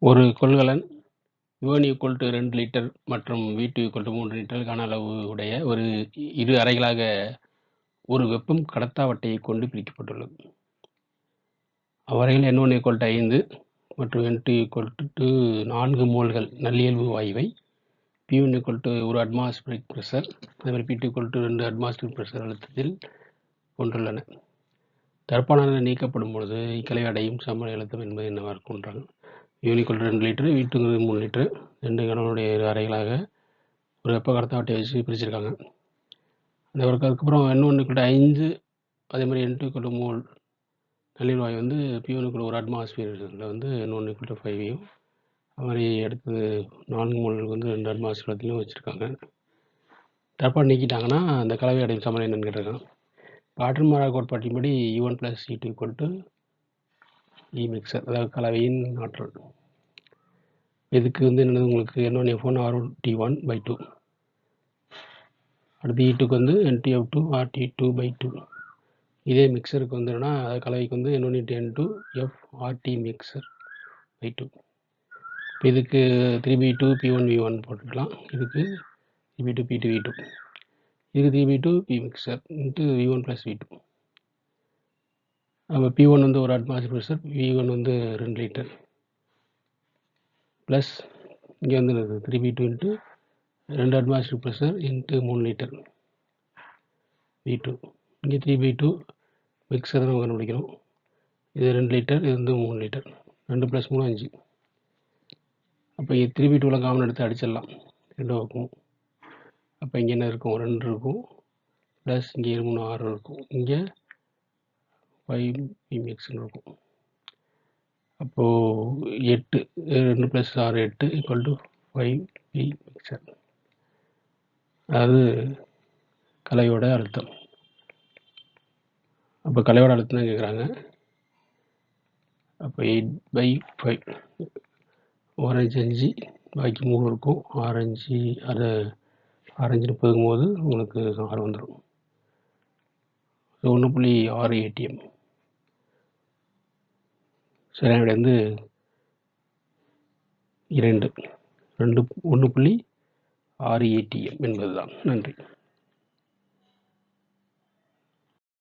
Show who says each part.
Speaker 1: ஒரு கொள்கலன் U1 2 litre மற்றும் V2 3 லிட்டர் கன அளவு உடைய ஒரு இரு அறைகளாக ஒரு வெப்பம் கடத்தாவட்டையைக் கொண்டு பிரிக்கப்பட்டுள்ளது. அவ்வறையில் N1 5 மற்றும் N2 4 மோல்கள் நல்லியல்பு வாயுவை P1 1 அட்மாஸ்பியரிக் பிரஷர் அதேமாதிரி P2 2 அட்மாஸ்பியரிக் பிரஷர் அழுத்தத்தில் கொண்டுள்ளன. தடுப்பானானது நீக்கப்படும் பொழுது இக்கலவை அடையும் சமநிலை அழுத்தம் என்பது என்னவாக இருக்கும்ன்றாங்க. U1 2 லிட்டரு, V2 3 லிட்டரு, 2 கணவனுடைய இரு அறைகளாக ஒரு வெப்ப கடத்தாவட்டை வச்சு பிரிச்சிருக்காங்க. அதுக்கப்புறம் N1 5 அதே மாதிரி N2 3 நல்லியல் வாயு வந்து P1 1 அட்மாஸ்பியரில் வந்து N1 5ஐயும் அது மாதிரி அடுத்து 4 மோல்களுக்கு வந்து 2 அட்மாஸ்பியர்லையும் வச்சுருக்காங்க. தடுப்பான் நீக்கிட்டாங்கன்னா அந்த கலவை அடையும் சமநிலை என்னன்னு கேட்டிருக்காங்க. காற்று மாறா கோட்பாட்டின்படி U1 + C2 E மிக்சர், அதாவது கலவையின் ஆற்றல். இதுக்கு வந்து என்னது உங்களுக்கு N1 F1 R1 T1/2, அடுத்து E2க்கு வந்து N2 F2 RT2/2. இதே மிக்சருக்கு வந்து என்னன்னா கலவைக்கு வந்து N1 × N2 F RT மிக்சர்/2. இதுக்கு 3B2 P1 V1 போட்டுக்கலாம். இதுக்கு 3B2 P2 V2, இதுக்கு 3B2 P mixer × V1 + V2. நம்ம P1 வந்து 1 அட்மாஸ்பியர் பிரஷர், V1 வந்து 2 லிட்டர் ப்ளஸ் இங்கே வந்து 3B2 × 2 atmosphere pressure × 3 litre V2. இங்கே 3B2 மிக்சர் தான் கண்டுபிடிக்கணும். இது 2 லிட்டர், இது வந்து 3 லிட்டர். 2 + 3 5. அப்போ இங்கே 3B2வில் காமன் எடுத்து அடிச்சிடலாம் 2 பக்கம். அப்போ இங்கே என்ன இருக்கும், 2 இருக்கும் ப்ளஸ் இங்கே 3 6 இருக்கும், இங்கே 5 P மிக்ஸ்னு இருக்கும். அப்போது 8, 2 + 6 8 = 5 P மிக்சர், அதாவது கலவையோட அழுத்தம். அப்போ கலவையோட அழுத்தம் தான் கேட்குறாங்க. அப்போ 8/5, ஓரஞ்சு 5 பாக்கி 3 இருக்கும், 6 5 போது உங்களுக்கு 6 வந்துடும். 1.6 ATM. சரி, விட வந்து 1.6 ATM என்பதுதான். நன்றி.